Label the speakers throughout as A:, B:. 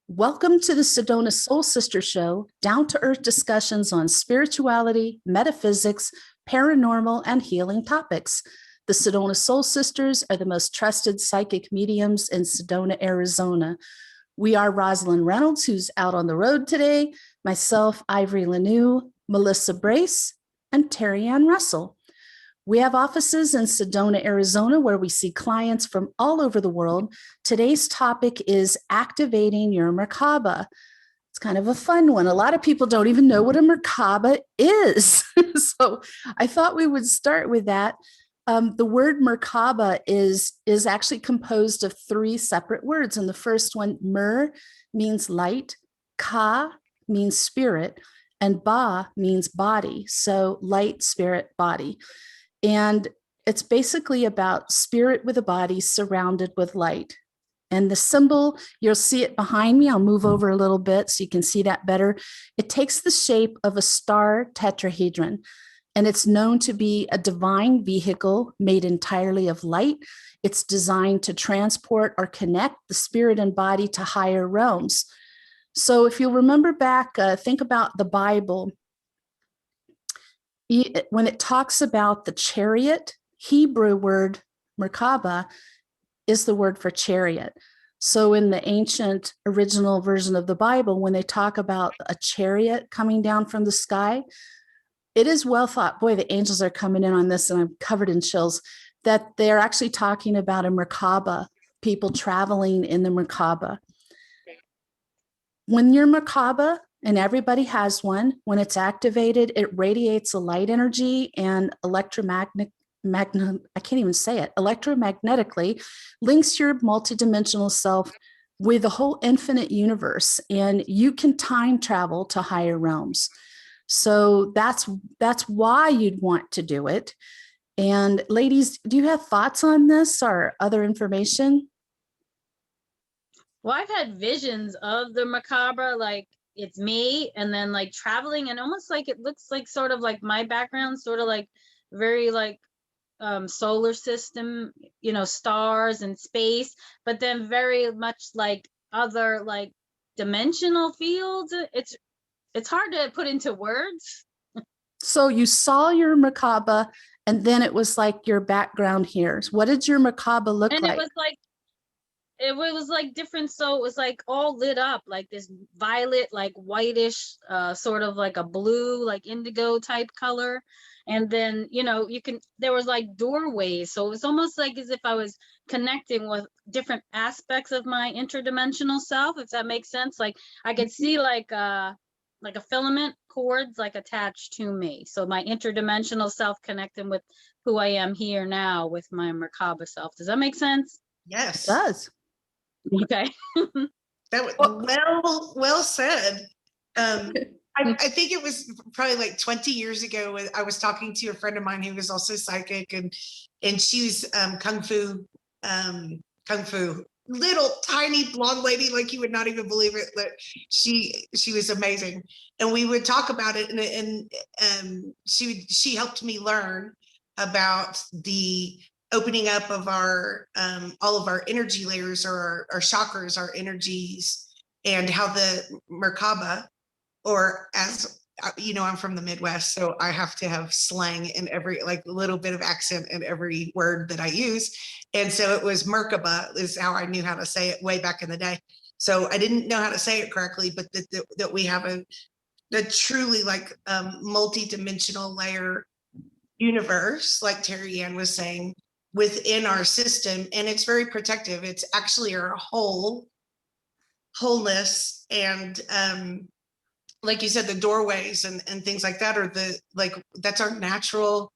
A: Welcome to the Sedona Soul Sisters show, down-to-earth discussions on spirituality, metaphysics, paranormal, and healing topics. The Sedona Soul Sisters are the most trusted psychic mediums in Sedona, Arizona. We are Rosalind Reynolds, who's out on the road today, myself, Ivory Lanou, Melissa Brace, and Terri-ann Russell. We have offices in Sedona, Arizona, where we see clients from all over the world. Today's topic is activating your Merkaba. It's kind of a fun one. A lot of people don't even know what a Merkaba is. So I thought we would start with that. The word Merkaba is actually composed of three separate words. And the first one, Mer, means light, Ka means spirit, and Ba means body. So light, spirit, body. And it's basically about spirit with a body surrounded with light. And the symbol, you'll see it behind me. I'll move over a little bit so you can see that better. It takes the shape of a star tetrahedron, and it's known to be a divine vehicle made entirely of light. It's designed to transport or connect the spirit and body to higher realms. So if you'll remember back, think about the Bible. When it talks about the chariot, Hebrew word Merkaba is the word for chariot. So in the ancient original version of the Bible, when they talk about a chariot coming down from the sky, it is well thought, boy, the angels are coming in on this and I'm covered in chills, that they're actually talking about a Merkaba, people traveling in the Merkaba. When you're Merkaba, and everybody has one, when it's activated, it radiates a light energy and electromagnetically links your multidimensional self with the whole infinite universe, and you can time travel to higher realms. So that's why you'd want to do it. And ladies, do you have thoughts on this or other information?
B: Well, I've had visions of the Merkaba, like it's me, and then like traveling, and almost like it looks like sort of like my background, sort of like very like solar system, stars and space, but then very much like other like dimensional fields. It's hard to put into words.
A: So you saw your Merkaba, and then it was like your background here. What did your Merkaba look
B: And
A: like?
B: It was like different, so it was like all lit up like this violet, like whitish, sort of like a blue, like indigo type color. And then there was like doorways, so it was almost like as if I was connecting with different aspects of my interdimensional self, if that makes sense. Like I could see like a filament cords like attached to me, so my interdimensional self connecting with who I am here now with my Merkaba self. Does that make sense?
C: Yes.
A: It does.
B: Okay.
C: That was well said. I think it was probably like 20 years ago. I was talking to a friend of mine who was also psychic, and she's kung fu, little tiny blonde lady, like you would not even believe it. That she was amazing, and we would talk about it, and she helped me learn about the opening up of our all of our energy layers, or our chakras, our energies, and how the Merkaba, or as I'm from the Midwest, so I have to have slang in every, like, little bit of accent in every word that I use. And so it was Merkaba is how I knew how to say it way back in the day. So I didn't know how to say it correctly, but that we have a truly like multi-dimensional layer universe, like Terri-ann was saying, within our system, and it's very protective. It's actually our wholeness, and like you said, the doorways and things like that are that's our natural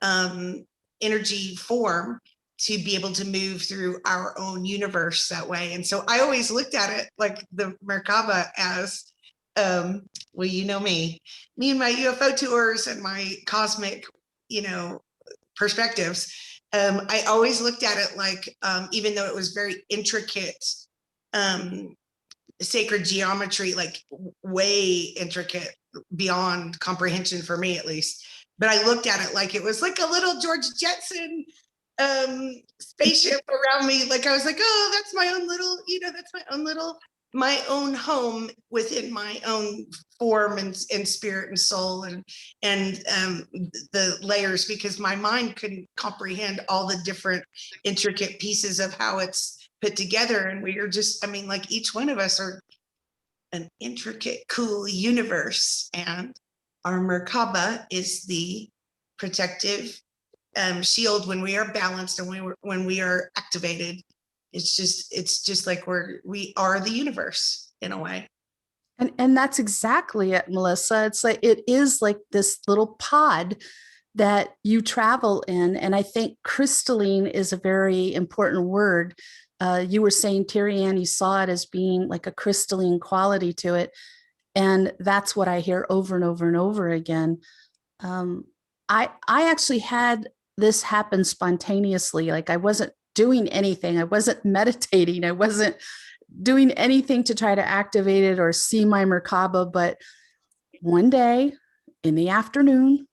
C: energy form to be able to move through our own universe that way. And so I always looked at it like the Merkaba as well, me and my UFO tours and my cosmic perspectives. I always looked at it like, even though it was very intricate, sacred geometry, like way intricate beyond comprehension for me, at least. But I looked at it like it was like a little George Jetson spaceship around me. Like I was like, oh, that's my own little, my own home within my own form and spirit and soul and the layers, because my mind couldn't comprehend all the different intricate pieces of how it's put together. And we are just, I mean, like each one of us are an intricate, cool universe. And our Merkaba is the protective shield when we are balanced and when we are activated. It's just like we are the universe in a way.
A: And that's exactly it, Melissa. It's like, it is like this little pod that you travel in. And I think crystalline is a very important word. You were saying, Terri-ann, you saw it as being like a crystalline quality to it. And that's what I hear over and over and over again. I actually had this happen spontaneously. Like I wasn't doing anything. I wasn't meditating. I wasn't doing anything to try to activate it or see my Merkaba. But one day in the afternoon,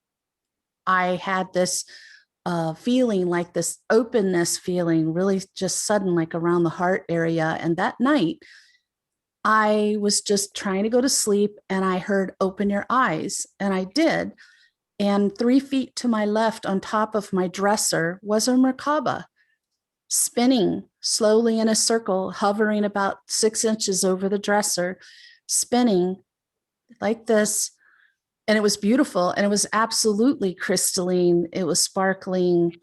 A: I had this feeling, like this openness feeling, really just sudden, like around the heart area. And that night, I was just trying to go to sleep and I heard, "Open your eyes." And I did. And 3 feet to my left on top of my dresser was a Merkaba, spinning slowly in a circle, hovering about 6 inches over the dresser, spinning like this. And it was beautiful. And it was absolutely crystalline. It was sparkling.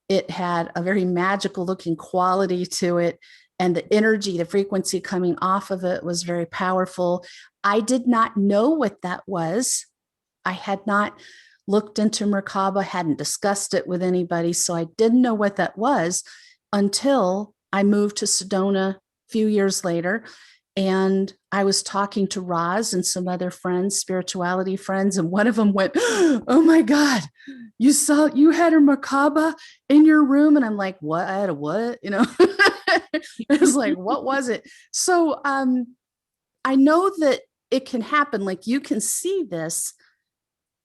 A: It had a very magical looking quality to it. And the energy, the frequency coming off of it was very powerful. I did not know what that was. I had not looked into Merkaba, hadn't discussed it with anybody. So I didn't know what that was until I moved to Sedona a few years later. And I was talking to Roz and some other friends, spirituality friends, and one of them went, "Oh my God, you had a Merkaba in your room?" And I'm like, "What? I had a what?" It was like, what was it? So I know that it can happen. Like you can see this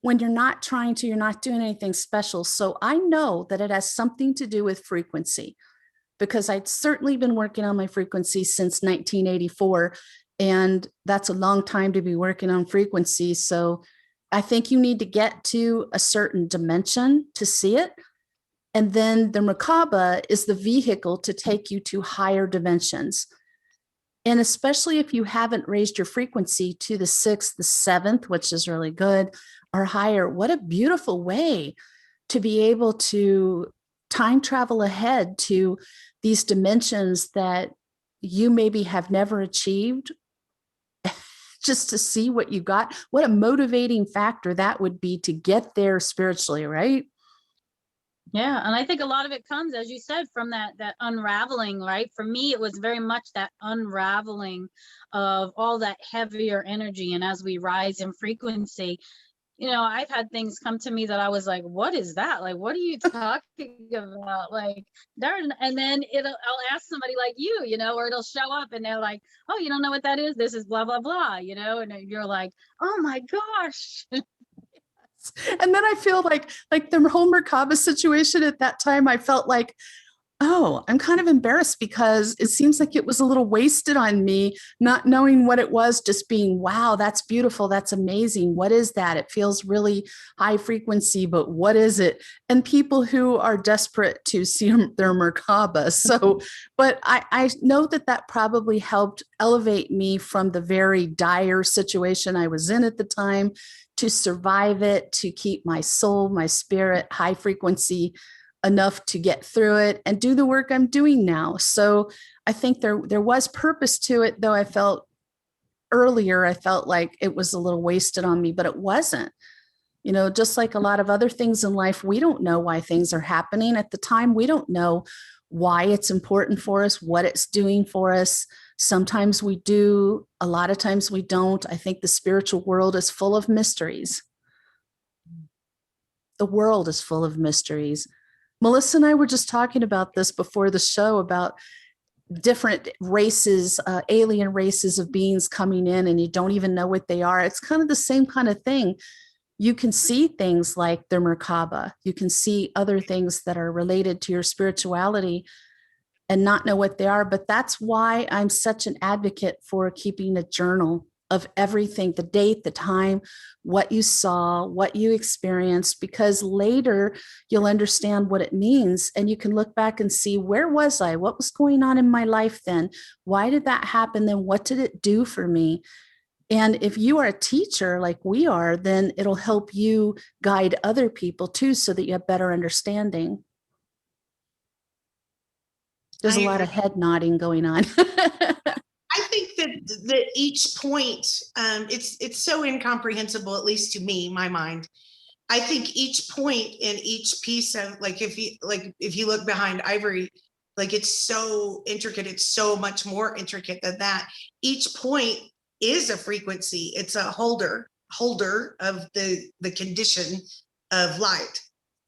A: when you're not you're not doing anything special. So I know that it has something to do with frequency, because I'd certainly been working on my frequency since 1984. And that's a long time to be working on frequency. So I think you need to get to a certain dimension to see it. And then the Merkaba is the vehicle to take you to higher dimensions. And especially if you haven't raised your frequency to the 6th, the 7th, which is really good, or higher, what a beautiful way to be able to time travel ahead to these dimensions that you maybe have never achieved, just to see what you got. What a motivating factor that would be to get there spiritually, right?
B: Yeah, and I think a lot of it comes, as you said, from that unraveling, right? For me, it was very much that unraveling of all that heavier energy. And as we rise in frequency, I've had things come to me that I was like, "What is that? Like, what are you talking about?" Like, darn. And then I'll ask somebody like you, or it'll show up and they're like, "Oh, you don't know what that is? This is blah, blah, blah," and you're like, "Oh my gosh."
A: And then I feel like the whole Merkaba situation at that time, I felt like, oh, I'm kind of embarrassed because it seems like it was a little wasted on me, not knowing what it was, just being, wow, that's beautiful. That's amazing. What is that? It feels really high frequency, but what is it? And people who are desperate to see their Merkaba. So, but I know that probably helped elevate me from the very dire situation I was in at the time, to survive it, to keep my soul, my spirit high frequency enough to get through it and do the work I'm doing now. So I think there was purpose to it, though I felt like it was a little wasted on me, but it wasn't. Just like a lot of other things in life, we don't know why things are happening at the time. We don't know why it's important for us, what it's doing for us. Sometimes we do, a lot of times we don't. I think the spiritual world is full of mysteries. The world is full of mysteries. Melissa and I were just talking about this before the show, about different races, alien races of beings coming in, and you don't even know what they are. It's kind of the same kind of thing. You can see things like the Merkaba. You can see other things that are related to your spirituality. and not know what they are. But that's why I'm such an advocate for keeping a journal of everything, the date, the time, what you saw, what you experienced, because later you'll understand what it means. And you can look back and see, where was I? What was going on in my life then? Why did that happen? Then what did it do for me? And if you are a teacher like we are, then it'll help you guide other people too, so that you have better understanding. There's a lot of head nodding going on.
C: I think that each point, it's so incomprehensible, at least to me, my mind. I think each point in each piece of, like, if you look behind Ivory, like, it's so intricate. It's so much more intricate than that. Each point is a frequency. It's a holder of the condition of light,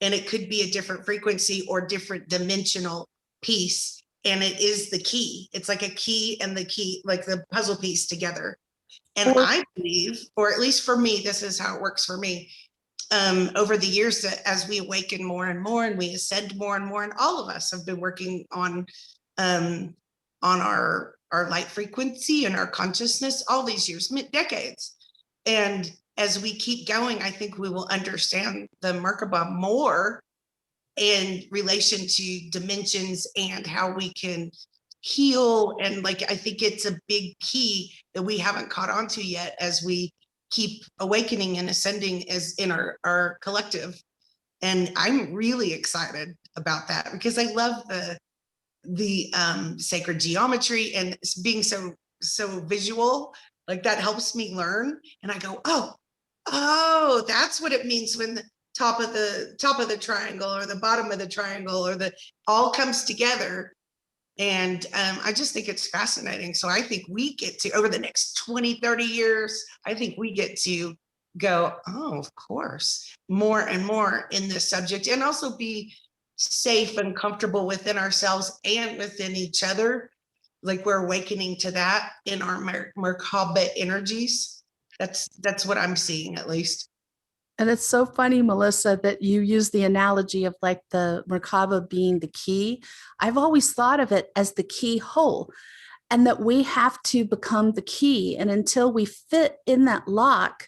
C: and it could be a different frequency or different dimensional piece. And it is the key. It's like a key and the key, like the puzzle piece together. And I believe, or at least for me, this is how it works for me. Over the years, that as we awaken more and more and we ascend more and more, and all of us have been working on our light frequency and our consciousness all these years, decades. And as we keep going, I think we will understand the Merkaba more in relation to dimensions and how we can heal. And, like, I think it's a big key that we haven't caught on to yet as we keep awakening and ascending as in our collective. And I'm really excited about that, because I love the sacred geometry and being so visual. Like, that helps me learn. And I go, oh, that's what it means when the top of the triangle or the bottom of the triangle or the all comes together. And I just think it's fascinating. So I think we get to, over the next 20, 30 years, I think we get to go, oh, of course, more and more in this subject, and also be safe and comfortable within ourselves and within each other. Like, we're awakening to that in our Merkaba energies. That's what I'm seeing, at least.
A: And it's so funny, Melissa, that you use the analogy of, like, the Merkaba being the key. I've always thought of it as the keyhole, and that we have to become the key. And until we fit in that lock,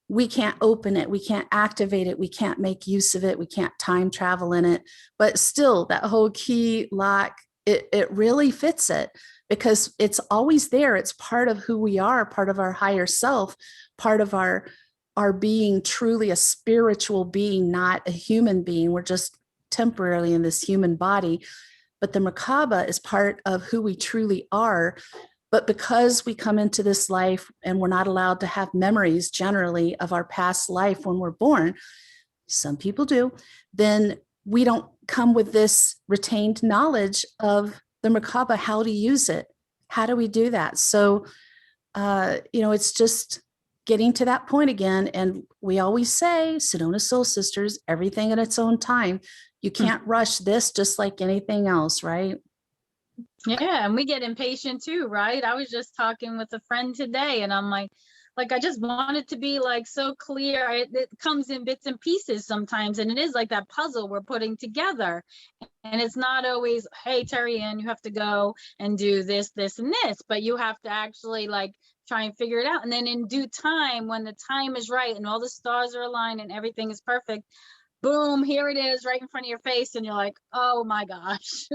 A: we can't open it. We can't activate it. We can't make use of it. We can't time travel in it. But still, that whole key lock, it really fits it, because it's always there. It's part of who we are, part of our higher self, part of our being truly a spiritual being, not a human being. We're just temporarily in this human body. But the Merkaba is part of who we truly are. But because we come into this life and we're not allowed to have memories generally of our past life when we're born, some people do, then we don't come with this retained knowledge of the Merkaba, how to use it. How do we do that? So, it's just getting to that point again. And we always say, Sedona Soul Sisters, everything in its own time. You can't rush this, just like anything else, right?
B: Yeah, and we get impatient too, right? I was just talking with a friend today, and I'm like, I just want it to be, like, so clear. It comes in bits and pieces sometimes, and it is like that puzzle we're putting together. And it's not always, hey, Terri-ann, you have to go and do this, this, and this, but you have to actually, like, try and figure it out. And then in due time, when the time is right and all the stars are aligned and everything is perfect, boom, here it is right in front of your face. And you're like, oh my gosh.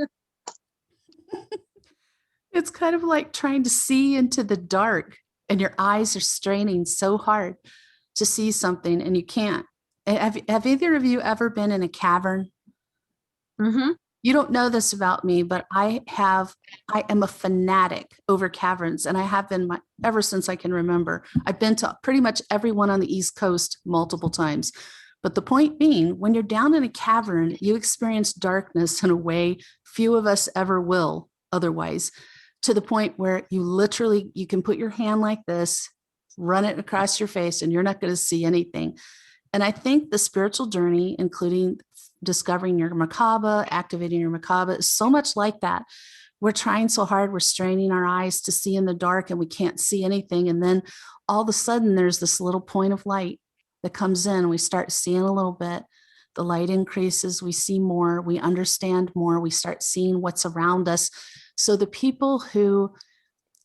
A: It's kind of like trying to see into the dark, and your eyes are straining so hard to see something and you can't. Have either of you ever been in a cavern?
B: Mm-hmm.
A: You don't know this about me, but I am a fanatic over caverns, and I have been ever since I can remember. I've been to pretty much everyone on the East Coast multiple times. But the point being, when you're down in a cavern, you experience darkness in a way few of us ever will otherwise, to the point where you can put your hand like this, run it across your face, and you're not going to see anything. And I think the spiritual journey, including discovering your Merkaba, activating your Merkaba, is so much like that. We're trying so hard, we're straining our eyes to see in the dark, and we can't see anything. And then all of a sudden, there's this little point of light that comes in, and we start seeing a little bit. the light increases, we see more, we understand more, we start seeing what's around us. So the people who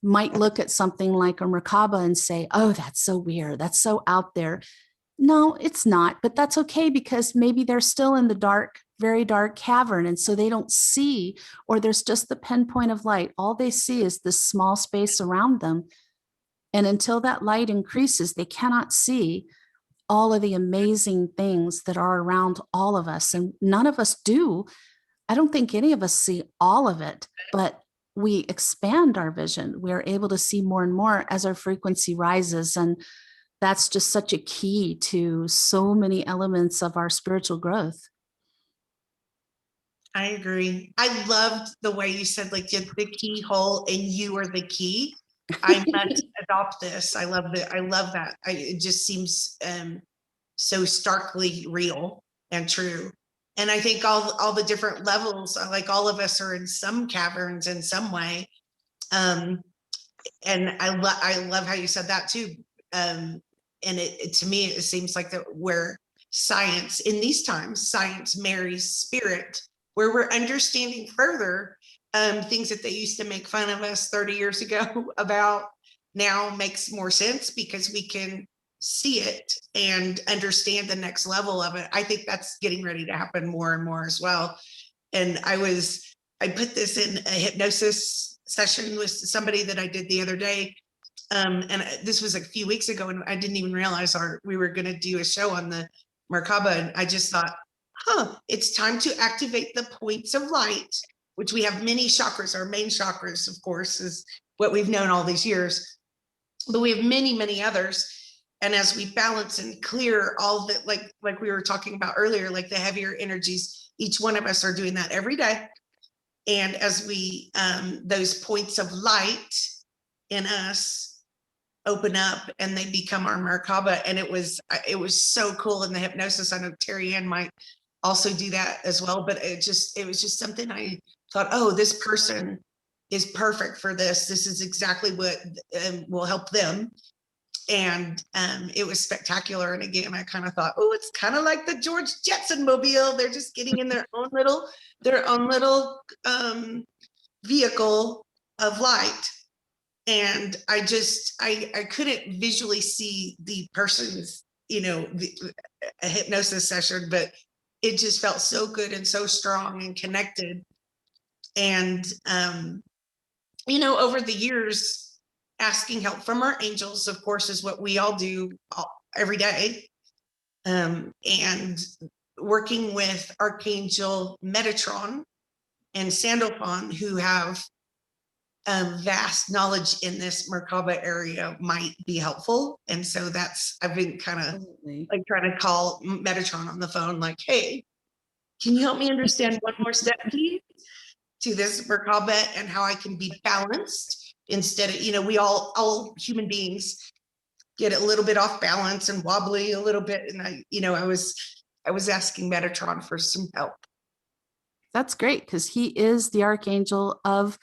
A: might look at something like a Merkaba and say, oh, that's so weird, that's so out there. No, it's not, but that's okay, because maybe they're still in the dark, very dark cavern. And so they don't see, or there's just the pinpoint of light. All they see is this small space around them. And until that light increases, they cannot see all of the amazing things that are around all of us. And none of us do. I don't think any of us see all of it, but we expand our vision. We're able to see more and more as our frequency rises. And that's just such a key to so many elements of our spiritual growth.
C: I agree. I loved the way you said, like, the keyhole and you are the key. I must adopt this. I love that. I love that. It just seems so starkly real and true. And I think all the different levels, like all of us are in some caverns in some way. And I love how you said that too. And it to me, it seems like that where science in these times, science marries spirit, where we're understanding further things that they used to make fun of us 30 years ago about, now makes more sense because we can see it and understand the next level of it. I think that's getting ready to happen more and more as well. And I put this in a hypnosis session with somebody that I did the other day. And this was a few weeks ago, and I didn't even realize we were going to do a show on the Merkaba. And I just thought, it's time to activate the points of light, which we have many chakras. Our main chakras, of course, is what we've known all these years, but we have many, many others. And as we balance and clear all that, like we were talking about earlier, like the heavier energies, each one of us are doing that every day. And as we, those points of light in us open up and they become our Merkaba. And it was so cool in the hypnosis. I know Terri-ann might also do that as well, but it was just something I thought, oh, this person is perfect for this. This is exactly what will help them. And it was spectacular. And again, I kind of thought, oh, it's kind of like the George Jetson mobile. They're just getting in their own little vehicle of light. And I couldn't visually see the person's, a hypnosis session, but it just felt so good and so strong and connected. And, over the years, asking help from our angels, of course, is what we all do every day. And working with Archangel Metatron and Sandalphon, who have vast knowledge in this Merkaba area, might be helpful. And so I've been kind of like trying to call Metatron on the phone, like, hey, can you help me understand one more step, please, to this Merkaba and how I can be balanced instead of, we all human beings get a little bit off balance and wobbly a little bit. And I was asking Metatron for some help.
A: That's great, because he is the archangel of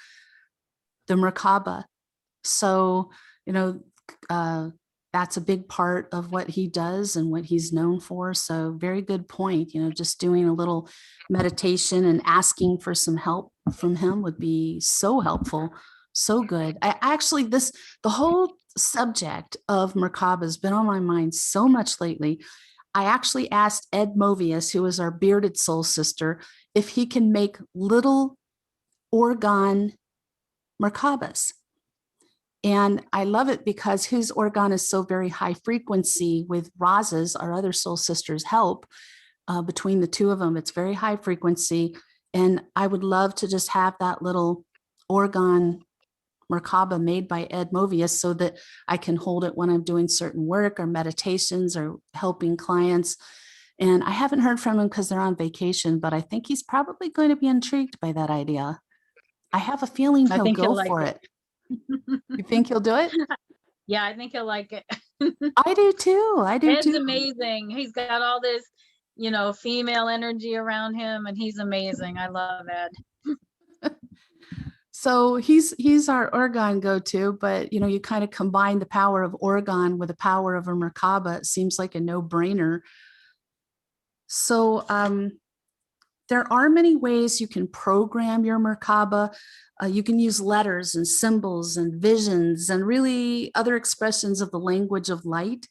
A: the Merkaba. So, that's a big part of what he does and what he's known for. So very good point. Just doing a little meditation and asking for some help from him would be so helpful. So good. The whole subject of Merkaba has been on my mind so much lately. I actually asked Ed Movius, who is our bearded soul sister, if he can make little organ Merkabas. And I love it because his organ is so very high frequency. With Roz's, our other soul sister's help, between the two of them, it's very high frequency. And I would love to just have that little organ Merkaba made by Ed Movius so that I can hold it when I'm doing certain work or meditations or helping clients. And I haven't heard from him because they're on vacation, but I think he's probably going to be intrigued by that idea. I have a feeling he'll go for it. You think he'll do it?
B: Yeah, I think he'll like it.
A: I do too.
B: Ed's amazing. He's got all this, female energy around him, and he's amazing. I love Ed.
A: So he's our organ go-to, but you kind of combine the power of organ with the power of a Merkaba. It seems like a no-brainer. So there are many ways you can program your Merkaba. You can use letters and symbols and visions and really other expressions of the language of light,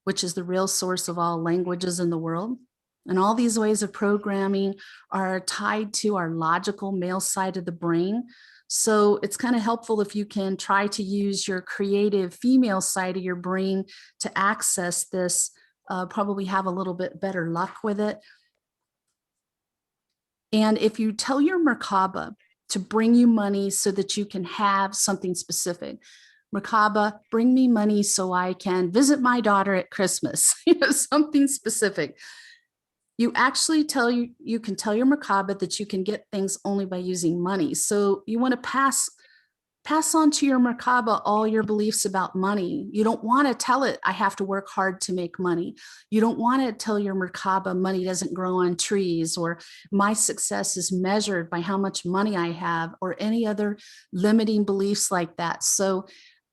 A: which is the real source of all languages in the world. And all these ways of programming are tied to our logical male side of the brain. So it's kind of helpful if you can try to use your creative female side of your brain to access this, probably have a little bit better luck with it. And if you tell your Merkaba to bring you money so that you can have something specific, Merkaba, bring me money so I can visit my daughter at Christmas, something specific. You actually you can tell your Merkaba that you can get things only by using money. So you want to pass on to your Merkaba all your beliefs about money. You don't want to tell it, I have to work hard to make money. You don't want to tell your Merkaba money doesn't grow on trees, or my success is measured by how much money I have, or any other limiting beliefs like that. So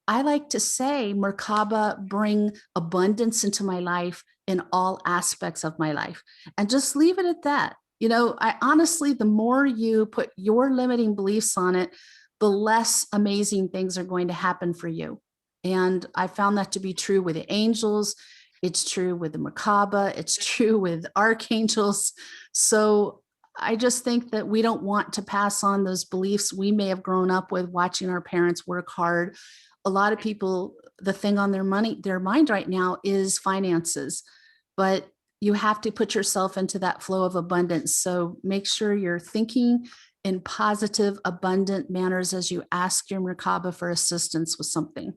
A: I like to say, Merkaba, bring abundance into my life in all aspects of my life, and just leave it at that. I honestly, the more you put your limiting beliefs on it, the less amazing things are going to happen for you. And I found that to be true with the angels. It's true with the Merkaba. It's true with archangels. So I just think that we don't want to pass on those beliefs we may have grown up with watching our parents work hard. A lot of people, the thing on their mind right now is finances, but you have to put yourself into that flow of abundance. So make sure you're thinking in positive, abundant manners as you ask your Merkaba for assistance with something.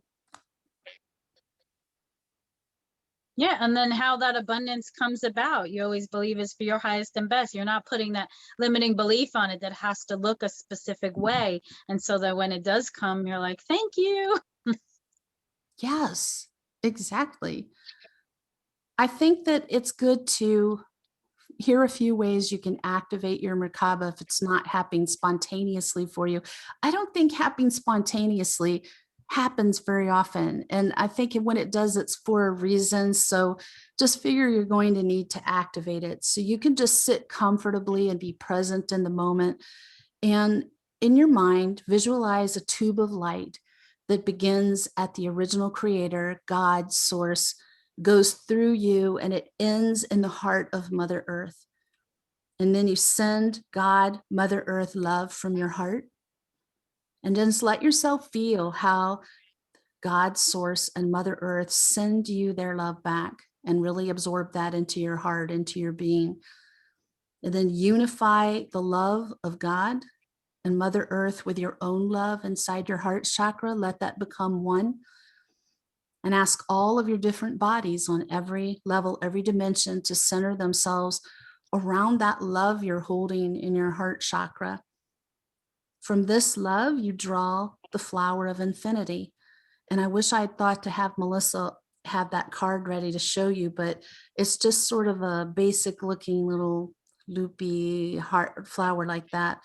B: Yeah, and then how that abundance comes about, you always believe is for your highest and best. You're not putting that limiting belief on it that has to look a specific way. And so that when it does come, you're like, thank you.
A: Yes, exactly. I think that it's good to hear a few ways you can activate your Merkaba if it's not happening spontaneously for you. I don't think happening spontaneously happens very often. And I think when it does, it's for a reason. So just figure you're going to need to activate it. So you can just sit comfortably and be present in the moment. And in your mind, visualize a tube of light that begins at the original creator, God, source, goes through you, and it ends in the heart of Mother Earth. And then you send God, Mother Earth love from your heart. And just let yourself feel how God, source, and Mother Earth send you their love back, and really absorb that into your heart, into your being. And then unify the love of God and Mother Earth with your own love inside your heart chakra. Let that become one. And ask all of your different bodies on every level, every dimension, to center themselves around that love you're holding in your heart chakra. From this love, you draw the flower of infinity. And I wish I had thought to have Melissa have that card ready to show you, but it's just sort of a basic looking little loopy heart flower like that.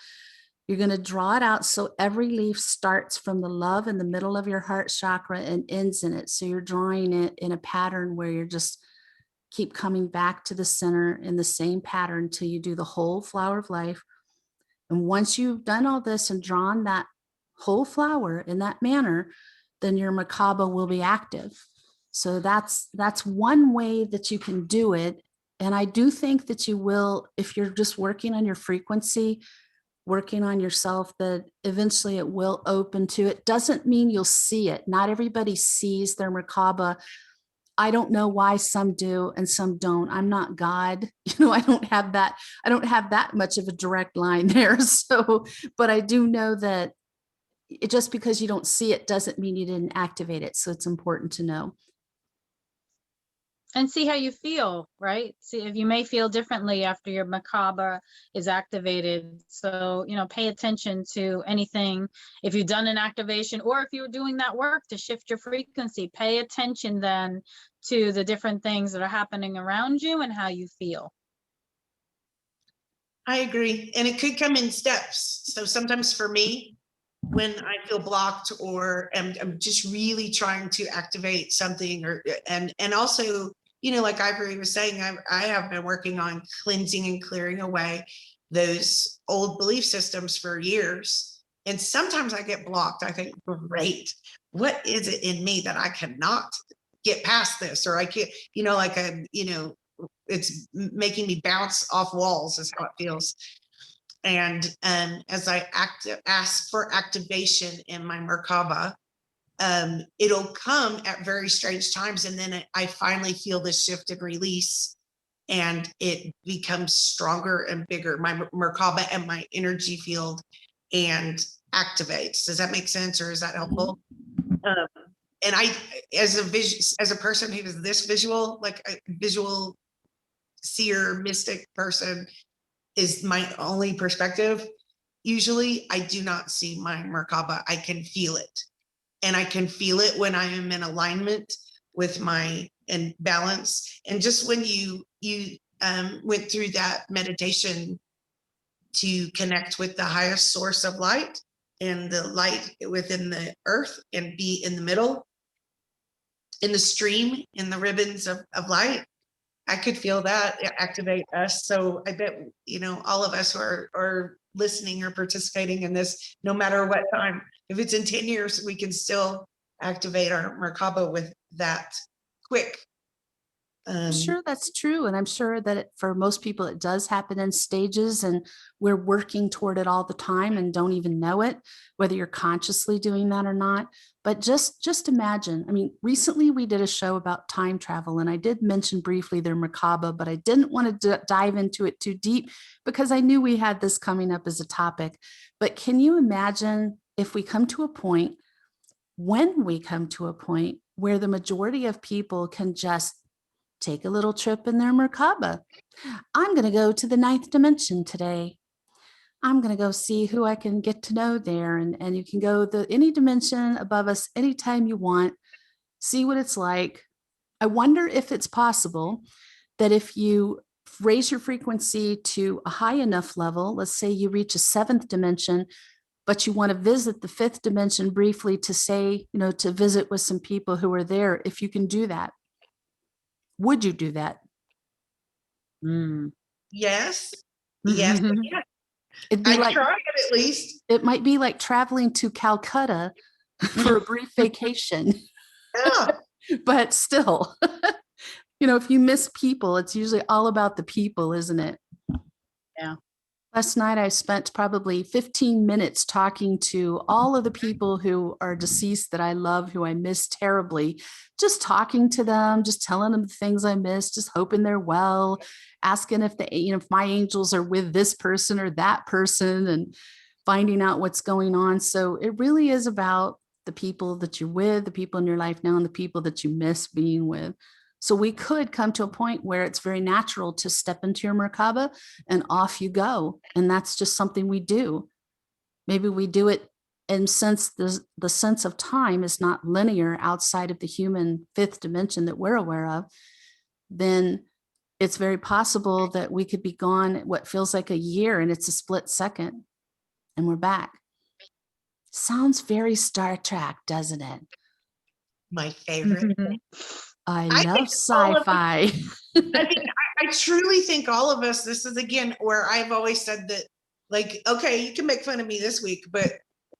A: You're going to draw it out so every leaf starts from the love in the middle of your heart chakra and ends in it. So you're drawing it in a pattern where you're just keep coming back to the center in the same pattern till you do the whole flower of life. And once you've done all this and drawn that whole flower in that manner, then your Merkaba will be active. So that's one way that you can do it. And I do think that you will, if you're just working on your frequency, working on yourself, that eventually it will open to it. Doesn't mean you'll see it. Not everybody sees their Merkaba. I don't know why some do and some don't. I'm not God. I don't have that much of a direct line there. So, but I do know that just because you don't see it doesn't mean you didn't activate it. So it's important to know.
B: And see how you feel, right? See if you may feel differently after your Merkaba is activated. So, pay attention to anything. If you've done an activation, or if you're doing that work to shift your frequency, pay attention then to the different things that are happening around you and how you feel.
C: I agree. And it could come in steps. So sometimes for me, when I feel blocked, or I'm just really trying to activate something, and also like Ivory was saying, I have been working on cleansing and clearing away those old belief systems for years. And sometimes I get blocked. I think, great, what is it in me that I cannot get past this? Or I can't, it's making me bounce off walls is how it feels. And as I ask for activation in my Merkaba, it'll come at very strange times. And then I finally feel this shift and release, and it becomes stronger and bigger, my Merkaba and my energy field, and activates. Does that make sense, or is that helpful? And I, as a person who is this visual, like a visual seer, mystic person, is my only perspective. Usually I do not see my Merkaba. I can feel it. And I can feel it when I am in alignment with my and balance. And just when you went through that meditation to connect with the highest source of light and the light within the earth and be in the middle, in the stream, in the ribbons of light, I could feel that activate us. So I bet, all of us who are listening or participating in this, no matter what time, if it's in 10 years, we can still activate our Merkaba with that quick.
A: I'm sure that's true. And I'm sure that for most people, it does happen in stages, and we're working toward it all the time and don't even know it, whether you're consciously doing that or not. But just imagine, I mean, recently we did a show about time travel, and I did mention briefly their Merkaba, but I didn't want to dive into it too deep because I knew we had this coming up as a topic. But can you imagine if we come to a point, when we come to a point where the majority of people can just take a little trip in their Merkaba? I'm going to go to the 9th dimension today. I'm going to go see who I can get to know there. And you can go any dimension above us anytime you want, see what it's like. I wonder if it's possible that if you raise your frequency to a high enough level, let's say you reach a 7th dimension, but you want to visit the 5th dimension briefly to say, to visit with some people who are there, if you can do that. Would you do that?
C: Yes. Yes. Yes.
A: It'd be
C: I try it at least.
A: It might be like traveling to Calcutta for a brief vacation.
C: Yeah.
A: But still, if you miss people, it's usually all about the people, isn't it?
B: Yeah.
A: Last night, I spent probably 15 minutes talking to all of the people who are deceased that I love, who I miss terribly, just talking to them, just telling them the things I miss, just hoping they're well, asking if my angels are with this person or that person, and finding out what's going on. So it really is about the people that you're with, the people in your life now, and the people that you miss being with. So we could come to a point where it's very natural to step into your Merkaba and off you go. And that's just something we do. Maybe we do it, and since the sense of time is not linear outside of the human 5th dimension that we're aware of, then it's very possible that we could be gone what feels like a year, and it's a split second, and we're back. Sounds very Star Trek, doesn't it?
C: My favorite.
A: I love sci-fi.
C: I truly think all of us, this is again where I've always said that, like, okay, you can make fun of me this week, but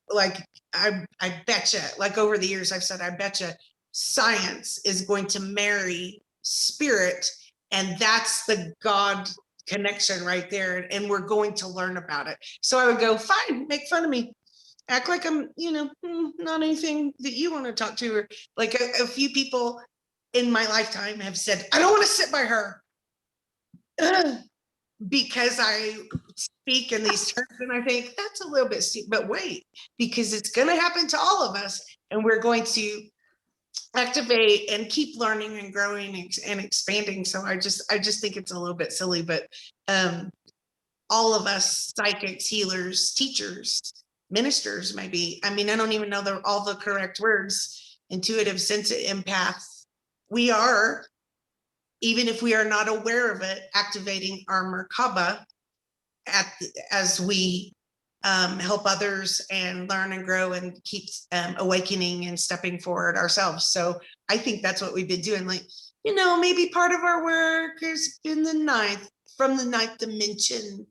C: like, I betcha, like over the years, I've said, I betcha science is going to marry spirit, and that's the God connection right there. And we're going to learn about it. So I would go, fine, make fun of me. Act like I'm, not anything that you want to talk to. Or like a few people in my lifetime have said, I don't want to sit by her because I speak in these terms. And I think that's a little bit steep, but wait, because it's going to happen to all of us. And we're going to activate and keep learning and growing and expanding. So I just think it's a little bit silly, but all of us psychics, healers, teachers, ministers, maybe, I don't even know all the correct words, intuitive, sensitive, empath. We are, even if we are not aware of it, activating our Merkaba as we help others and learn and grow and keep awakening and stepping forward ourselves. So I think that's what we've been doing. Like, maybe part of our work has been from the ninth dimension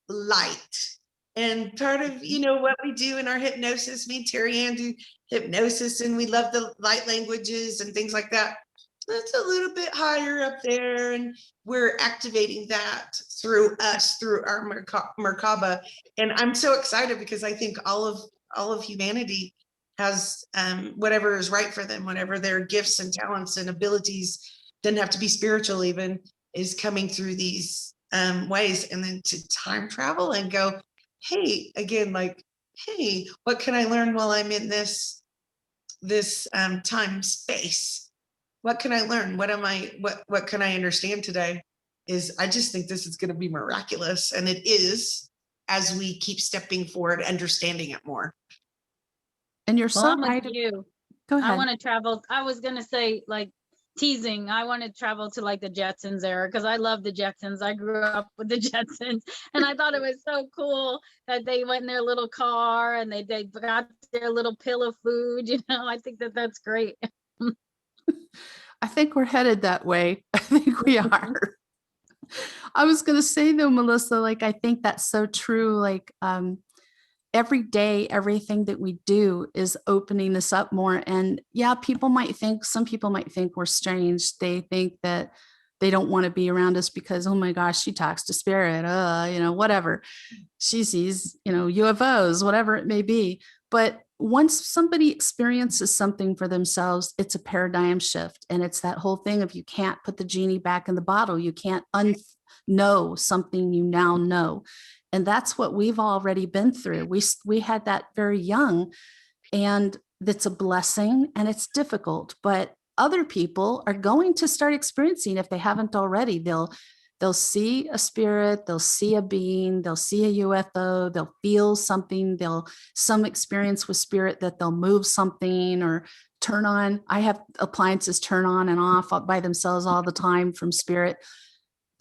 C: light. And part of, what we do in our hypnosis, me and Terri-ann do hypnosis, and we love the light languages and things like that. That's a little bit higher up there, and we're activating that through our Merkaba. And I'm so excited because I think all of humanity has whatever is right for them, whatever their gifts and talents and abilities, doesn't have to be spiritual even, is coming through these ways. And then to time travel and go, hey, again, like, hey, what can I learn while I'm in this time space? What can I learn? What can I understand today? I just think this is going to be miraculous. And it is, as we keep stepping forward, understanding it more.
A: And you're
B: Well,
A: so
B: I'm with
A: right.
B: you.
A: Go ahead.
B: I want to travel. I was going to say, like, teasing, I want to travel to like the Jetsons era because I love the Jetsons. I grew up with the Jetsons, and I thought it was so cool that they went in their little car and they got their little pill of food. I think that's great.
A: I think we're headed that way. I think we are. I was going to say though, Melissa, like, I think that's so true. Like, every day, everything that we do is opening this up more. And yeah, some people might think we're strange. They think that they don't want to be around us because, oh my gosh, she talks to spirit, whatever. She sees, UFOs, whatever it may be. But once somebody experiences something for themselves, it's a paradigm shift. And it's that whole thing of, you can't put the genie back in the bottle. You can't unknow something you now know. And that's what we've already been through. We had that very young, and that's a blessing, and it's difficult, but other people are going to start experiencing, if they haven't already, they'll see a spirit, they'll see a being, they'll see a UFO, they'll feel something, some experience with spirit that they'll move something or turn on. I have appliances turn on and off by themselves all the time from spirit.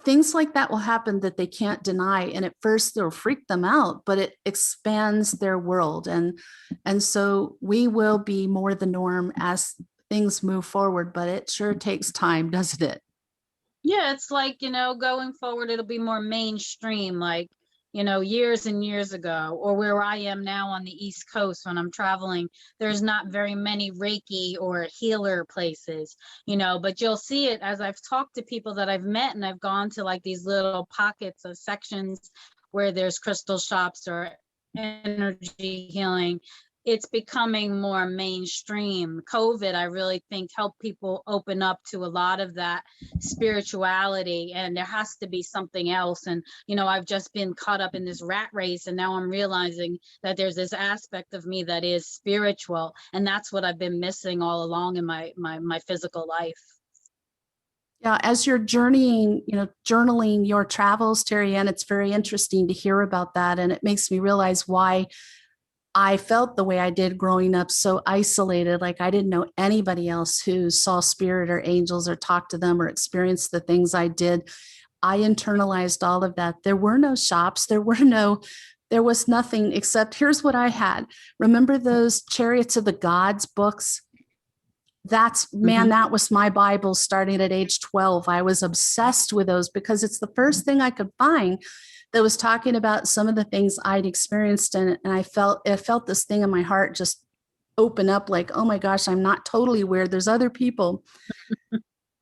A: Things like that will happen that they can't deny. And at first they'll freak them out, but it expands their world. And so we will be more the norm as things move forward, but it sure takes time, doesn't it?
B: Yeah, it's like, going forward, it'll be more mainstream, like, years and years ago, or where I am now on the East Coast when I'm traveling, there's not very many Reiki or healer places, but you'll see it as I've talked to people that I've met, and I've gone to like these little pockets of sections where there's crystal shops or energy healing. It's becoming more mainstream. COVID, I really think, helped people open up to a lot of that spirituality, and there has to be something else. And I've just been caught up in this rat race, and now I'm realizing that there's this aspect of me that is spiritual, and that's what I've been missing all along in my physical life.
A: Yeah, as you're journeying, journaling your travels, Terri-ann, it's very interesting to hear about that. And it makes me realize why I felt the way I did growing up, so isolated. Like, I didn't know anybody else who saw spirit or angels or talked to them or experienced the things I did. I internalized all of that. There were no shops. There was nothing except, here's what I had. Remember those Chariots of the Gods books? That was my Bible starting at age 12. I was obsessed with those because it's the first thing I could find that was talking about some of the things I'd experienced. And I felt this thing in my heart just open up, like, oh my gosh, I'm not totally weird. There's other people.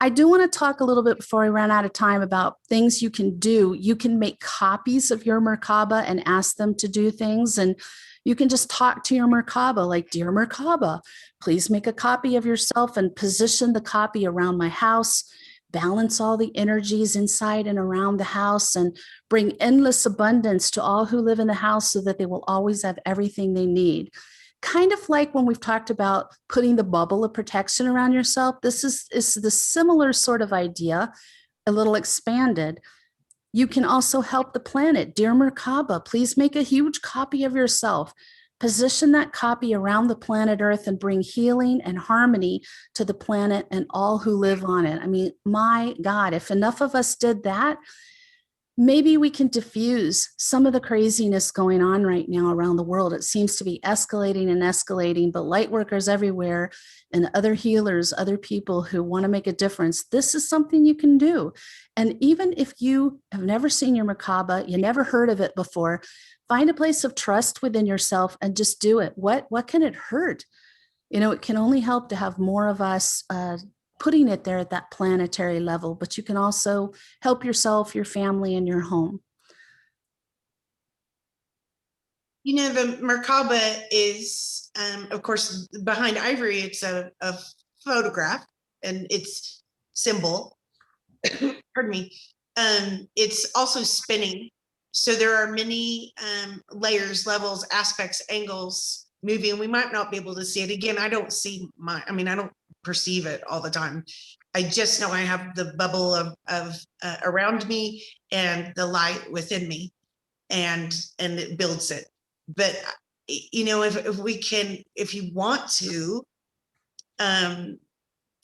A: I do want to talk a little bit before I run out of time about things you can do. You can make copies of your Merkaba and ask them to do things. And you can just talk to your Merkaba, like, dear Merkaba, please make a copy of yourself and position the copy around my house. Balance all the energies inside and around the house, and bring endless abundance to all who live in the house so that they will always have everything they need. Kind of like when we've talked about putting the bubble of protection around yourself. This is the similar sort of idea, a little expanded. You can also help the planet. Dear Merkaba, please make a huge copy of yourself. Position that copy around the planet Earth and bring healing and harmony to the planet and all who live on it. I mean, my God, if enough of us did that, maybe we can diffuse some of the craziness going on right now around the world. It seems to be escalating and escalating, but light workers everywhere and other healers, other people who want to make a difference, this is something you can do. And even if you have never seen your Merkaba, you never heard of it before, find a place of trust within yourself and just do it. What can it hurt? It can only help to have more of us putting it there at that planetary level, but you can also help yourself, your family, and your home.
C: The Merkaba is, of course, behind ivory, it's a photograph and its symbol. Pardon me. It's also spinning. So there are many layers, levels, aspects, angles moving. We might not be able to see it. Again, I don't perceive it all the time. I just know I have the bubble of around me and the light within me, and it builds it. But if you want to,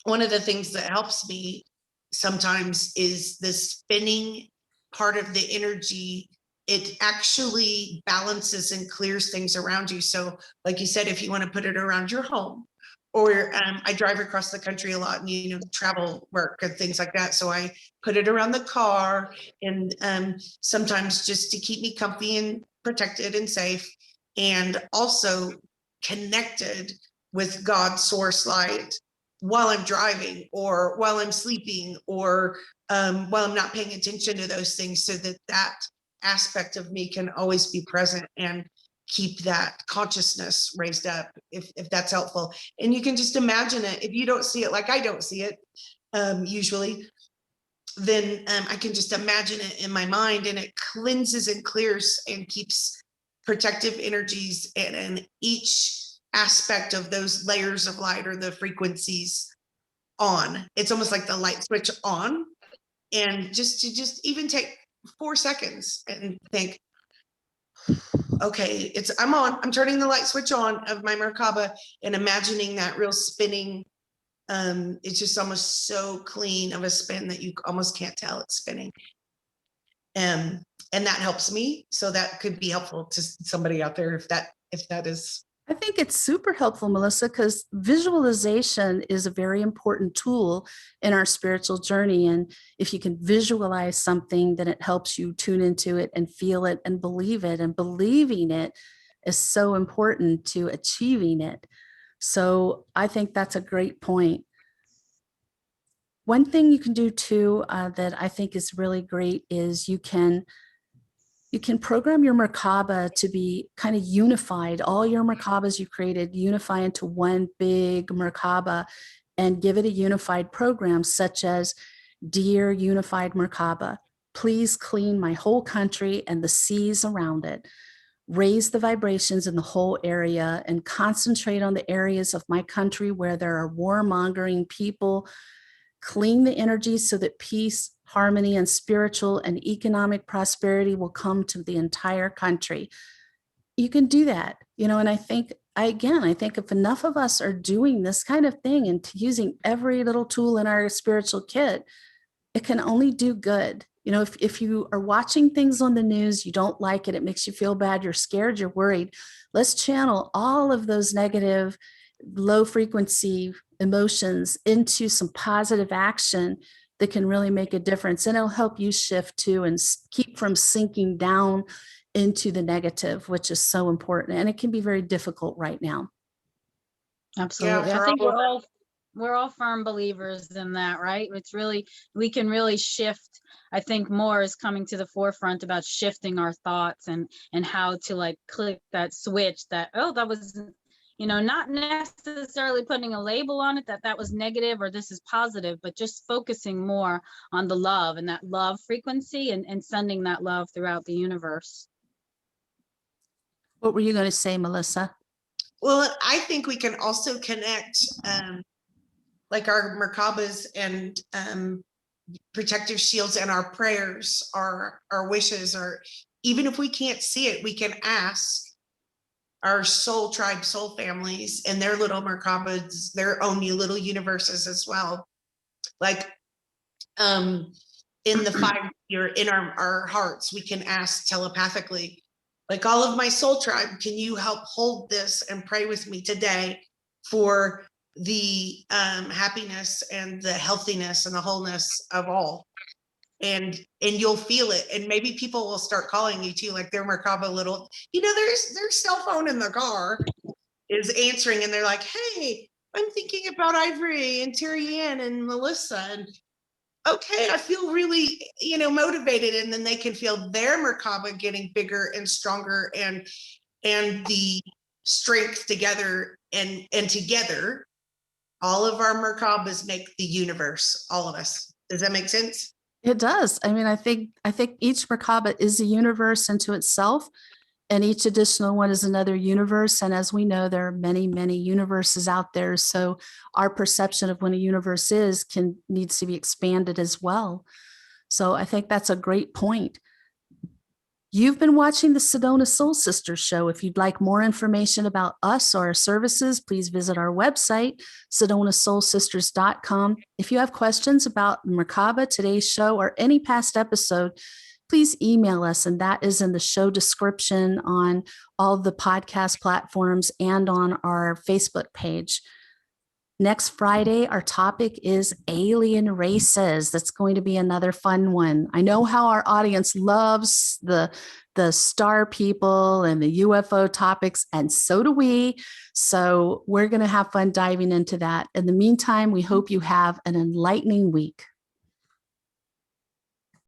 C: one of the things that helps me sometimes is the spinning part of the energy. It actually balances and clears things around you. So like you said, if you want to put it around your home, or I drive across the country a lot and, travel work and things like that. So I put it around the car, and sometimes just to keep me comfy and protected and safe, and also connected with God's source light while I'm driving, or while I'm sleeping, or while I'm not paying attention to those things, so that aspect of me can always be present and keep that consciousness raised up, if that's helpful. And you can just imagine it. If you don't see it, like I don't see it usually, then I can just imagine it in my mind, and it cleanses and clears and keeps protective energies and each aspect of those layers of light, or the frequencies, on. It's almost like the light switch on. And just even take 4 seconds and think, okay, I'm turning the light switch on of my Merkaba, and imagining that real spinning. It's just almost so clean of a spin that you almost can't tell it's spinning. And that helps me. So that could be helpful to somebody out there if that is.
A: I think it's super helpful, Melissa, because visualization is a very important tool in our spiritual journey. And if you can visualize something, then it helps you tune into it and feel it and believe it. And believing it is so important to achieving it. So I think that's a great point. One thing you can do too that I think is really great is you can program your Merkaba to be kind of unified. All your Merkabas you created unify into one big Merkaba, and give it a unified program, such as, Dear Unified Merkaba, please clean my whole country and the seas around it. Raise the vibrations in the whole area and concentrate on the areas of my country where there are warmongering people. Clean the energy so that peace, harmony, and spiritual and economic prosperity will come to the entire country. You can do that, and I think if enough of us are doing this kind of thing and using every little tool in our spiritual kit, it can only do good. If you are watching things on the news, you don't like it, it makes you feel bad, you're scared, you're worried, let's channel all of those negative, low frequency emotions into some positive action that can really make a difference. And it'll help you shift too, and keep from sinking down into the negative, which is so important. And it can be very difficult right now.
B: Absolutely. I think we're all firm believers in that, right? We can really shift. I think more is coming to the forefront about shifting our thoughts and how to click that switch that was, not necessarily putting a label on it that was negative or this is positive, but just focusing more on the love and that love frequency and sending that love throughout the universe.
A: What were you going to say, Melissa?
C: Well, I think we can also connect like our Merkabas and protective shields and our prayers, our wishes, or even if we can't see it, we can ask our soul tribe, soul families, and their little Merkabas, their own little universes as well. Like in the 5-year, in our hearts, we can ask telepathically, like, all of my soul tribe, can you help hold this and pray with me today for the happiness and the healthiness and the wholeness of all? And you'll feel it. And maybe people will start calling you too, like their Merkaba little, their cell phone in the car is answering, and they're like, hey, I'm thinking about Ivory and Terri-ann and Melissa, and okay, I feel really, motivated. And then they can feel their Merkaba getting bigger and stronger, and the strength together, and together, all of our Merkabas make the universe, all of us. Does that make sense?
A: It does. I mean, I think each Merkaba is a universe unto itself, and each additional one is another universe. And as we know, there are many, many universes out there. So our perception of what a universe is needs to be expanded as well. So I think that's a great point. You've been watching the Sedona Soul Sisters show. If you'd like more information about us or our services, please visit our website, sedonasoulsisters.com. If you have questions about Merkaba, today's show, or any past episode, please email us, and that is in the show description on all the podcast platforms and on our Facebook page. Next Friday, our topic is alien races. That's going to be another fun one. I know how our audience loves the star people and the UFO topics, and so do we. So we're going to have fun diving into that. In the meantime, we hope you have an enlightening week.